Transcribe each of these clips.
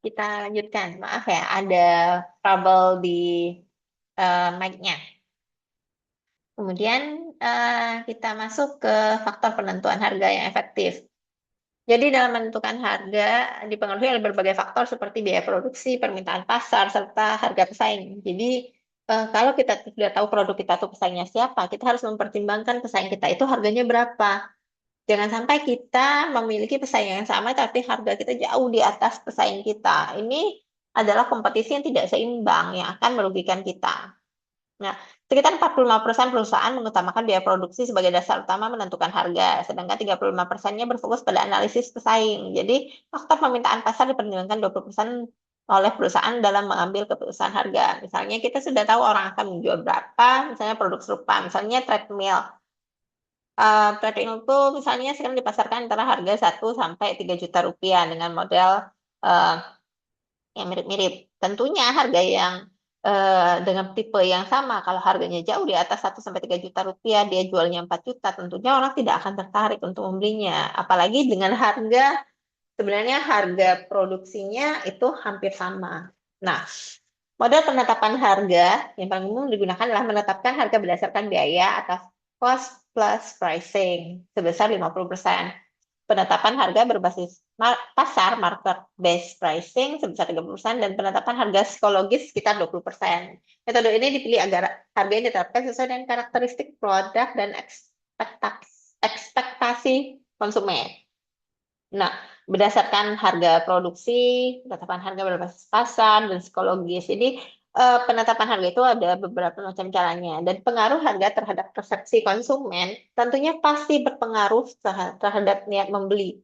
kita lanjutkan. Maaf ya, ada trouble di mic-nya. Kemudian kita masuk ke faktor penentuan harga yang efektif. Jadi dalam menentukan harga dipengaruhi oleh berbagai faktor seperti biaya produksi, permintaan pasar, serta harga pesaing. Jadi kalau kita sudah tahu produk kita tuh pesaingnya siapa, kita harus mempertimbangkan pesaing kita itu harganya berapa. Jangan sampai kita memiliki pesaing yang sama tapi harga kita jauh di atas pesaing kita. Ini adalah kompetisi yang tidak seimbang yang akan merugikan kita. Nah, sekitar 45% perusahaan mengutamakan biaya produksi sebagai dasar utama menentukan harga, sedangkan 35%-nya berfokus pada analisis pesaing. Jadi, faktor permintaan pasar dipertimbangkan 20% oleh perusahaan dalam mengambil keputusan harga. Misalnya, kita sudah tahu orang akan menjual berapa, misalnya produk serupa, misalnya treadmill. Treadmill itu misalnya sekarang dipasarkan antara harga 1 sampai 3 juta rupiah dengan model eh, yang mirip-mirip. Tentunya harga yang dengan tipe yang sama, kalau harganya jauh di atas 1 sampai 3 juta rupiah, dia jualnya 4 juta, tentunya orang tidak akan tertarik untuk membelinya. Apalagi dengan harga, sebenarnya harga produksinya itu hampir sama. Nah, model penetapan harga yang paling umum digunakan adalah menetapkan harga berdasarkan biaya atas cost plus pricing sebesar 50%. Penetapan harga berbasis pasar market based pricing sebesar 30% dan penetapan harga psikologis sekitar 20%. Metode ini dipilih agar harga yang ditetapkan sesuai dengan karakteristik produk dan ekspektasi konsumen. Nah, berdasarkan harga produksi, penetapan harga berbasis pasar, dan psikologis. Jadi, penetapan harga itu ada beberapa macam caranya. Dan pengaruh harga terhadap persepsi konsumen tentunya pasti berpengaruh terhadap niat membeli.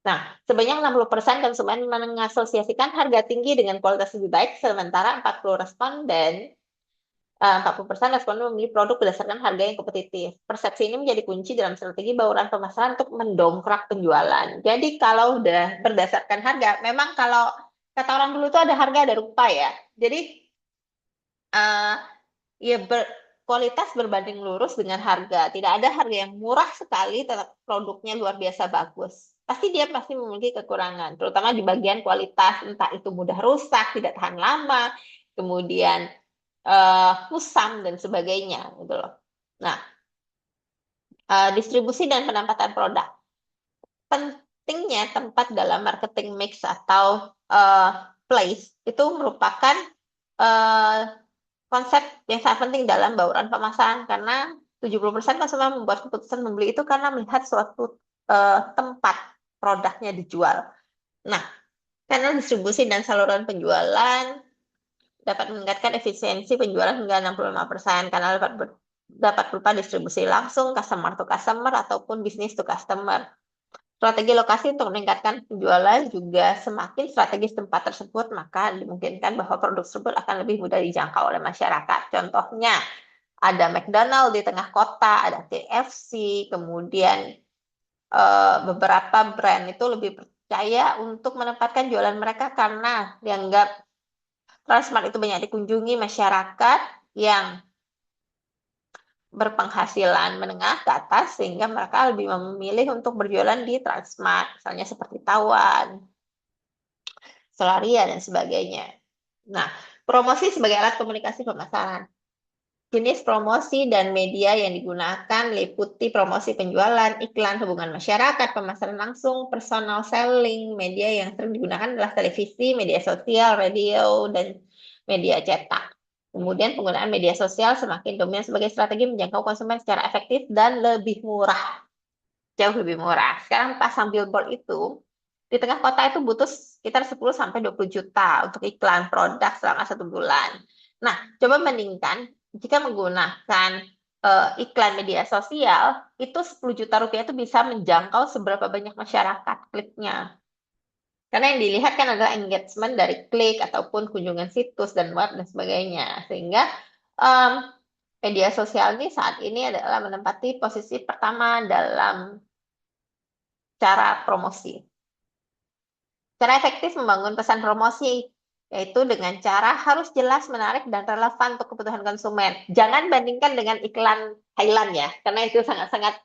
Nah, sebanyak 60% konsumen mengasosiasikan harga tinggi dengan kualitas lebih baik, sementara 40 responden 40% responden memilih produk berdasarkan harga yang kompetitif. Persepsi ini menjadi kunci dalam strategi bauran pemasaran untuk mendongkrak penjualan. Jadi kalau udah berdasarkan harga, memang kalau kata orang dulu itu ada harga ada rupa ya. Jadi uh, ya kualitas berbanding lurus dengan harga. Tidak ada harga yang murah sekali tetap produknya luar biasa bagus. Pasti dia pasti memiliki kekurangan, terutama di bagian kualitas, entah itu mudah rusak, tidak tahan lama, kemudian kusam dan sebagainya gitu loh. Nah, distribusi dan penempatan produk. Pentingnya tempat dalam marketing mix atau place itu merupakan uh, konsep yang sangat penting dalam bauran pemasaran karena 70% konsumen membuat keputusan membeli itu karena melihat suatu tempat produknya dijual. Nah, karena distribusi dan saluran penjualan dapat meningkatkan efisiensi penjualan hingga 65% karena dapat berupa distribusi langsung, customer to customer, ataupun bisnis to customer. Strategi lokasi untuk meningkatkan penjualan juga semakin strategis tempat tersebut, maka dimungkinkan bahwa produk tersebut akan lebih mudah dijangkau oleh masyarakat. Contohnya, ada McDonald di tengah kota, ada KFC, kemudian beberapa brand itu lebih percaya untuk menempatkan jualan mereka karena dianggap Transmart itu banyak dikunjungi masyarakat yang berpenghasilan menengah ke atas sehingga mereka lebih memilih untuk berjualan di Transmart, misalnya seperti Tawan, Solaria, dan sebagainya. Nah, promosi sebagai alat komunikasi pemasaran. Jenis promosi dan media yang digunakan meliputi promosi penjualan, iklan, hubungan masyarakat, pemasaran langsung, personal selling. Media yang sering digunakan adalah televisi, media sosial, radio, dan media cetak. Kemudian penggunaan media sosial semakin dominan sebagai strategi menjangkau konsumen secara efektif dan lebih murah. Jauh lebih murah. Sekarang pasang billboard itu, di tengah kota itu butuh sekitar 10-20 juta untuk iklan produk selama 1 bulan. Nah, coba bandingkan jika menggunakan iklan media sosial, itu 10 juta rupiah itu bisa menjangkau seberapa banyak masyarakat kliknya. Karena yang dilihat kan adalah engagement dari klik ataupun kunjungan situs dan web dan sebagainya. Sehingga um, media sosial ini saat ini adalah menempati posisi pertama dalam cara promosi. Cara efektif membangun pesan promosi yaitu dengan cara harus jelas, menarik, dan relevan untuk kebutuhan konsumen. Jangan bandingkan dengan iklan Thailand ya, karena itu sangat-sangat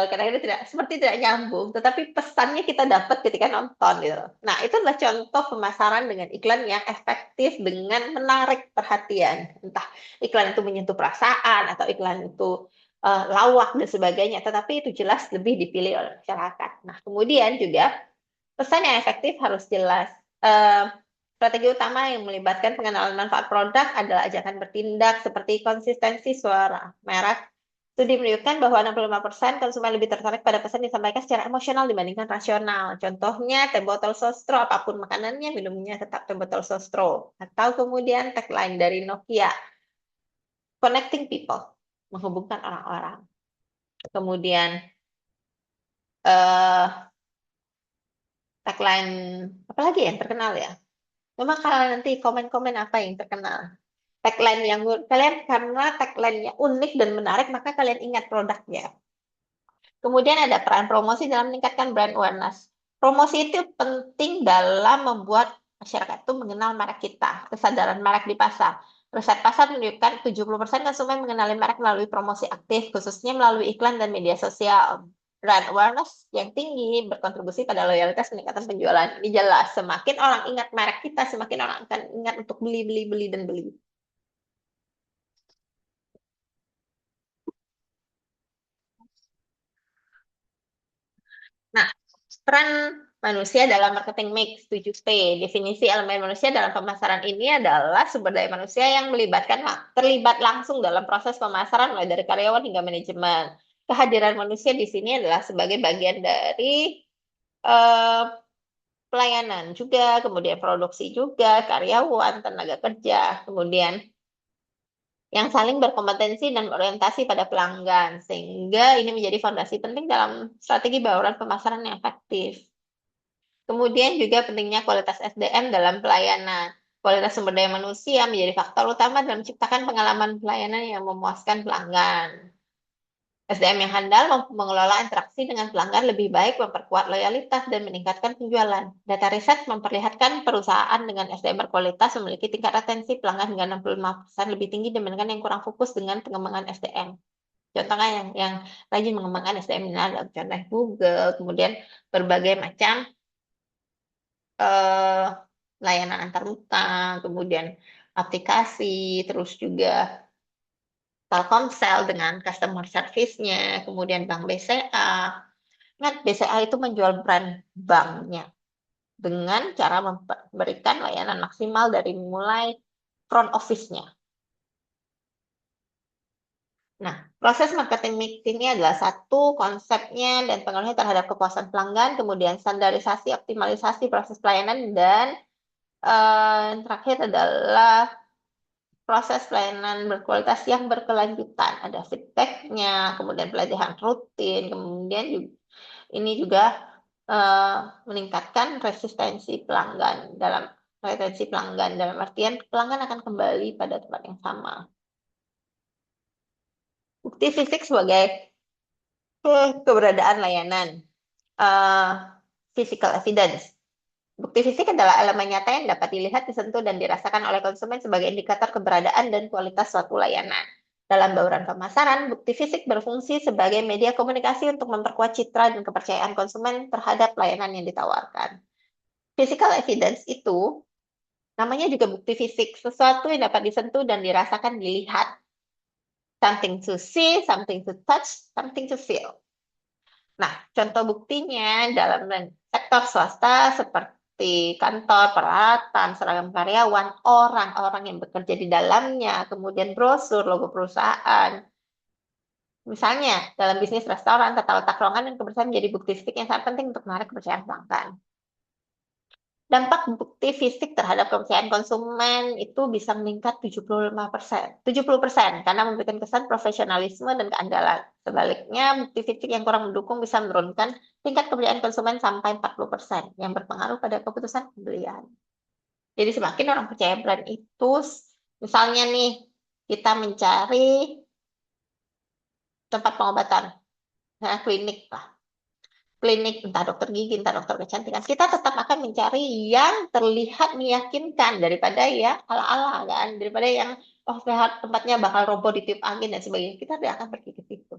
kadang-kadang tidak seperti tidak nyambung, tetapi pesannya kita dapat ketika nonton gitu. Nah, itu adalah contoh pemasaran dengan iklan yang efektif dengan menarik perhatian. Entah iklan itu menyentuh perasaan atau iklan itu lawak dan sebagainya, tetapi itu jelas lebih dipilih oleh masyarakat. Nah, kemudian juga pesan yang efektif harus jelas. Eh, Strategi utama yang melibatkan pengenalan manfaat produk adalah ajakan bertindak seperti konsistensi suara merek. Studi menunjukkan bahwa 65% konsumen lebih tertarik pada pesan yang disampaikan secara emosional dibandingkan rasional. Contohnya, teh botol sostro, apapun makanannya, minumnya tetap teh botol sostro. Atau kemudian tagline dari Nokia, Connecting People, menghubungkan orang-orang. Kemudian, eh tagline, apa lagi yang terkenal ya? Memang kalau nanti komen-komen apa yang terkenal. Tagline yang kalian karena tagline-nya unik dan menarik, maka kalian ingat produknya. Kemudian ada peran promosi dalam meningkatkan brand awareness. Promosi itu penting dalam membuat masyarakat itu mengenal merek kita, kesadaran merek di pasar. Riset pasar menunjukkan 70% konsumen mengenali merek melalui promosi aktif, khususnya melalui iklan dan media sosial. Brand awareness yang tinggi berkontribusi pada loyalitas peningkatan penjualan. Ini jelas, semakin orang ingat merek kita, semakin orang akan ingat untuk beli, beli, beli, dan beli. Nah, peran manusia dalam marketing mix 7P. Definisi elemen manusia dalam pemasaran ini adalah sumber daya manusia yang terlibat langsung dalam proses pemasaran mulai dari karyawan hingga manajemen. Kehadiran manusia di sini adalah sebagai bagian dari eh, pelayanan juga, kemudian produksi juga, karyawan, tenaga kerja, kemudian yang saling berkompetensi dan berorientasi pada pelanggan, sehingga ini menjadi fondasi penting dalam strategi bauran pemasaran yang efektif. Kemudian juga pentingnya kualitas SDM dalam pelayanan. Kualitas sumber daya manusia menjadi faktor utama dalam menciptakan pengalaman pelayanan yang memuaskan pelanggan. SDM yang handal mampu mengelola interaksi dengan pelanggan lebih baik, memperkuat loyalitas, dan meningkatkan penjualan. Data riset memperlihatkan perusahaan dengan SDM berkualitas memiliki tingkat retensi pelanggan hingga 65% lebih tinggi dibandingkan yang kurang fokus dengan pengembangan SDM. Contohnya yang rajin mengembangkan SDM ini adalah contoh Google, kemudian berbagai macam eh, layanan antar utang, kemudian aplikasi, terus juga Telkomsel dengan customer service-nya, kemudian Bank BCA. Ingat, BCA itu menjual brand banknya dengan cara memberikan layanan maksimal dari mulai front office-nya. Nah, proses marketing mix ini adalah satu konsepnya dan pengaruhnya terhadap kepuasan pelanggan, kemudian standarisasi, optimalisasi proses pelayanan, dan yang terakhir adalah proses pelayanan berkualitas yang berkelanjutan. Ada feedbacknya, kemudian pelatihan rutin, kemudian juga, ini juga eh, meningkatkan resistensi pelanggan dalam artian pelanggan akan kembali pada tempat yang sama. Bukti fisik sebagai keberadaan layanan. Eh, Physical evidence. Bukti fisik adalah elemen nyata yang dapat dilihat, disentuh, dan dirasakan oleh konsumen sebagai indikator keberadaan dan kualitas suatu layanan. Dalam bauran pemasaran, bukti fisik berfungsi sebagai media komunikasi untuk memperkuat citra dan kepercayaan konsumen terhadap layanan yang ditawarkan. Physical evidence itu namanya juga bukti fisik, sesuatu yang dapat disentuh dan dirasakan, dilihat. Something to see, something to touch, something to feel. Nah, contoh buktinya dalam sektor swasta seperti kantor, peralatan, seragam karyawan, orang-orang yang bekerja di dalamnya, kemudian brosur, logo perusahaan. Misalnya, dalam bisnis restoran, tata letak ruangan dan kebersihan menjadi bukti fisik yang sangat penting untuk menarik kepercayaan pelanggan. Dampak bukti fisik terhadap kepercayaan konsumen itu bisa meningkat 75%. 70% karena memberikan kesan profesionalisme dan keandalan. Sebaliknya, bukti fisik yang kurang mendukung bisa menurunkan tingkat kepercayaan konsumen sampai 40% yang berpengaruh pada keputusan pembelian. Jadi semakin orang percaya brand itu, misalnya nih, kita mencari tempat pengobatan, nah, klinik lah, klinik, entah dokter gigi, entah dokter kecantikan, kita tetap akan mencari yang terlihat meyakinkan daripada ya ala-ala kan, daripada yang oh lihat tempatnya bakal roboh ditiup angin dan sebagainya. Kita tidak akan pergi ke situ.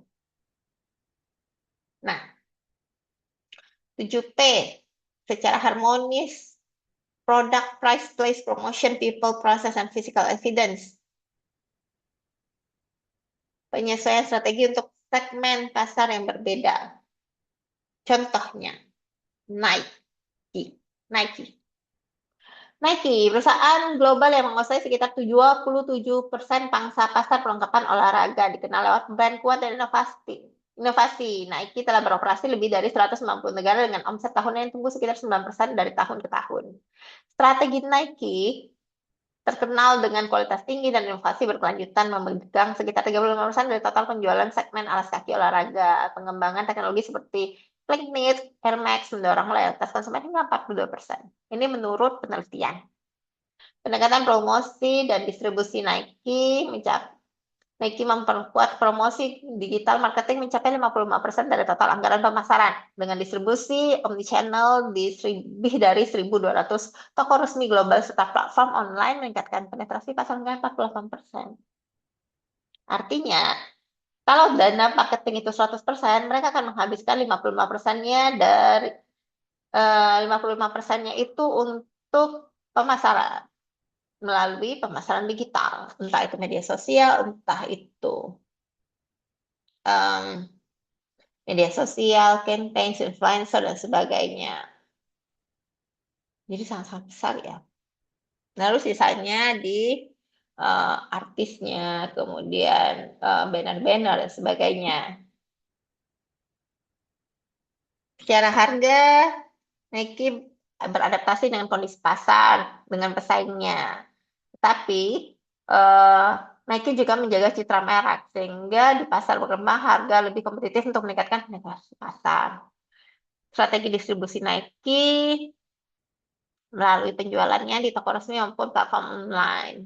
7P, secara harmonis, product, price, place, promotion, people, process, and physical evidence. Penyesuaian strategi untuk segmen pasar yang berbeda. Contohnya, Nike. Nike, perusahaan global yang menguasai sekitar 27% pangsa pasar perlengkapan olahraga, dikenal lewat brand kuat dan inovasi. Nike telah beroperasi lebih dari 190 negara dengan omset tahunan yang tumbuh sekitar 9% dari tahun ke tahun. Strategi Nike terkenal dengan kualitas tinggi dan inovasi berkelanjutan, memegang sekitar 35% dari total penjualan segmen alas kaki olahraga. Pengembangan teknologi seperti Flyknit, Air Max mendorong loyalitas konsumen hingga 42%. Ini menurut penelitian. Pendekatan promosi dan distribusi Nike memperkuat promosi digital marketing mencapai 55% dari total anggaran pemasaran. Dengan distribusi omnichannel di lebih dari 1.200 toko resmi global serta platform online meningkatkan penetrasi pasar dengan 48%. Artinya, kalau dana marketing itu 100%, mereka akan menghabiskan 55%-nya dari 55%-nya itu untuk pemasaran melalui pemasaran digital, entah itu media sosial, entah itu media sosial, campaign, influencer, dan sebagainya. Jadi sangat-sangat besar ya. Lalu sisanya di artisnya, kemudian banner-banner, dan sebagainya. Secara harga, Nike beradaptasi dengan kondisi pasar, dengan pesaingnya. Tapi Nike juga menjaga citra merek, sehingga di pasar berkembang harga lebih kompetitif untuk meningkatkan penetrasi pasar. Strategi distribusi Nike melalui penjualannya di toko resmi maupun platform online.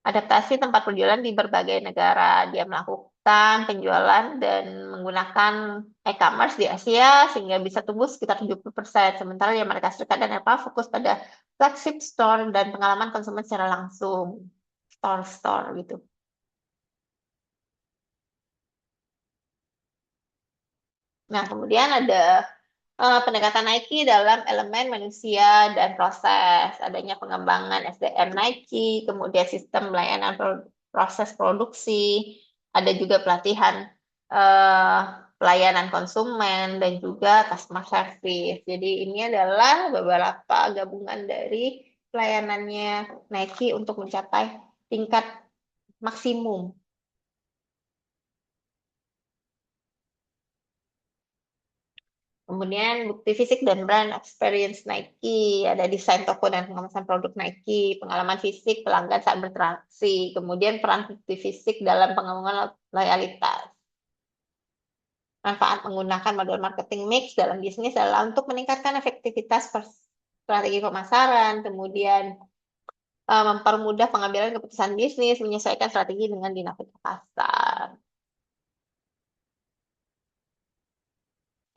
Adaptasi tempat penjualan di berbagai negara. Dia melakukan penjualan dan menggunakan e-commerce di Asia sehingga bisa tumbuh sekitar 70%. Sementara di Amerika Serikat dan Eropa fokus pada flagship store dan pengalaman konsumen secara langsung. Store-store gitu. Nah, kemudian ada pendekatan Nike dalam elemen manusia dan proses. Adanya pengembangan SDM Nike, kemudian sistem pelayanan proses produksi, ada juga pelatihan pelayanan konsumen dan juga customer service. Jadi ini adalah beberapa gabungan dari pelayanannya Nike untuk mencapai tingkat maksimum. Kemudian bukti fisik dan brand experience Nike, ada desain toko dan pengawasan produk Nike, pengalaman fisik pelanggan saat berinteraksi, kemudian peran bukti fisik dalam pengembangan loyalitas. Manfaat menggunakan model marketing mix dalam bisnis adalah untuk meningkatkan efektivitas strategi pemasaran, kemudian mempermudah pengambilan keputusan bisnis, menyesuaikan strategi dengan dinamika pasar.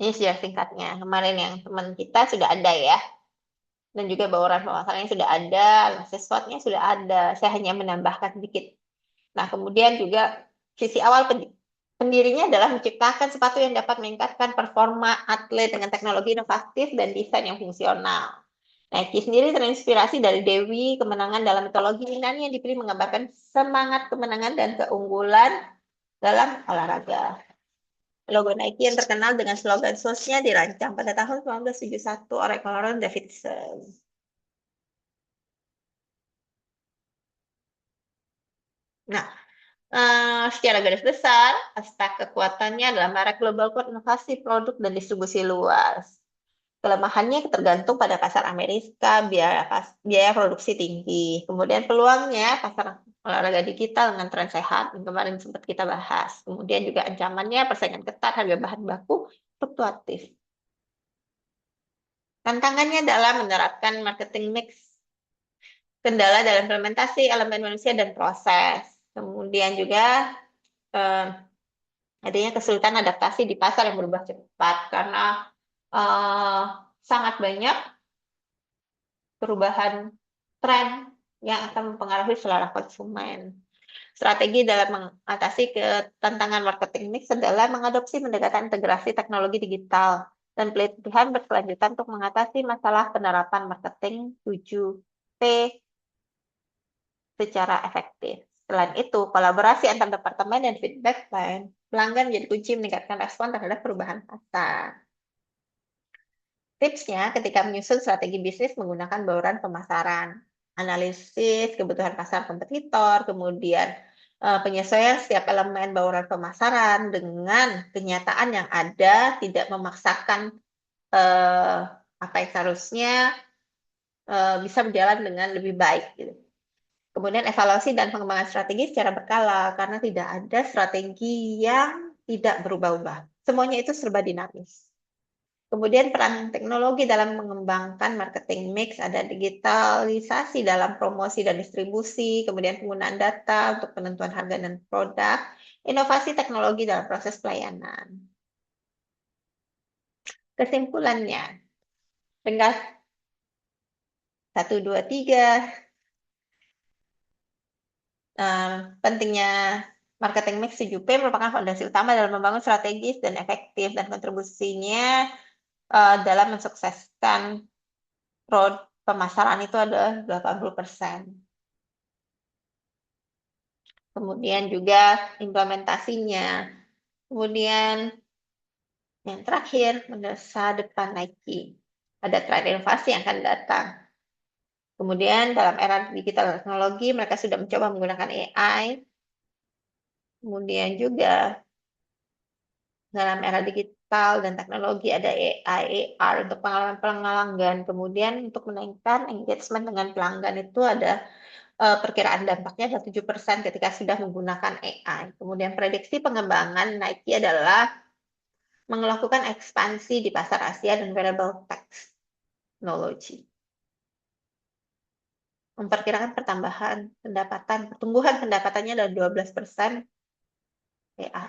Ini sudah singkatnya. Kemarin yang teman kita sudah ada ya. Dan juga bauran pemasarannya sudah ada, sesuatunya sudah ada. Saya hanya menambahkan sedikit. Nah, kemudian juga sisi awal pendirinya adalah menciptakan sepatu yang dapat meningkatkan performa atlet dengan teknologi inovatif dan desain yang fungsional. Nike sendiri terinspirasi dari Dewi kemenangan dalam mitologi Yunani yang dipilih menggambarkan semangat kemenangan dan keunggulan dalam olahraga. Logo Nike yang terkenal dengan slogan "Source"-nya dirancang pada tahun 1971 oleh Colonel Davidson. Nah, secara garis besar, aspek kekuatannya adalah merek global kuat, inovasi produk dan distribusi luas. Kelemahannya tergantung pada pasar Amerika, biaya produksi tinggi. Kemudian peluangnya pasar olahraga digital dengan tren sehat yang kemarin sempat kita bahas. Kemudian juga ancamannya persaingan ketat, harga bahan baku fluktuatif. Tantangannya adalah menerapkan marketing mix, kendala dalam implementasi elemen manusia dan proses. Kemudian juga adanya kesulitan adaptasi di pasar yang berubah cepat karena sangat banyak perubahan tren yang akan mempengaruhi selera konsumen. Strategi dalam mengatasi tantangan marketing mix adalah mengadopsi pendekatan integrasi teknologi digital dan pelatihan berkelanjutan untuk mengatasi masalah penerapan marketing 7P secara efektif. Selain itu, kolaborasi antar departemen dan feedback pelanggan menjadi kunci meningkatkan respon terhadap perubahan pasar. Tipsnya, ketika menyusun strategi bisnis menggunakan bauran pemasaran, analisis kebutuhan pasar kompetitor, kemudian penyesuaian setiap elemen bauran pemasaran dengan kenyataan yang ada, tidak memaksakan apa yang seharusnya bisa berjalan dengan lebih baik. Gitu. Kemudian evaluasi dan pengembangan strategi secara berkala, karena tidak ada strategi yang tidak berubah-ubah. Semuanya itu serba dinamis. Kemudian peran teknologi dalam mengembangkan marketing mix, ada digitalisasi dalam promosi dan distribusi, kemudian penggunaan data untuk penentuan harga dan produk, inovasi teknologi dalam proses pelayanan. Kesimpulannya, ringkas 1, 2, 3, pentingnya marketing mix 7P merupakan fondasi utama dalam membangun strategis dan efektif, dan kontribusinya dalam mensukseskan road pemasaran itu adalah 80%. Kemudian juga implementasinya. Kemudian yang terakhir, masa depan Nike. Ada tren inovasi yang akan datang. Kemudian dalam era digital teknologi, mereka sudah mencoba menggunakan AI. Kemudian juga dalam era digital dan teknologi ada AI, AR untuk pengalaman pelanggan. Kemudian untuk menaikkan engagement dengan pelanggan itu ada perkiraan dampaknya adalah 7% ketika sudah menggunakan AI. Kemudian prediksi pengembangan Nike adalah melakukan ekspansi di pasar Asia dan wearable technology. Memperkirakan pertumbuhan pendapatannya adalah 12% PA.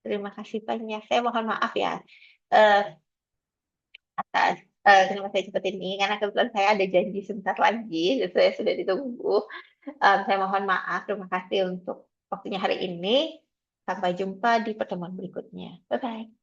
Terima kasih banyak. Saya mohon maaf ya eh, atas kenapa saya cepat ini, karena kebetulan saya ada janji sebentar lagi, jadi saya sudah ditunggu. Saya mohon maaf. Terima kasih untuk waktunya hari ini. Sampai jumpa di pertemuan berikutnya. Bye-bye.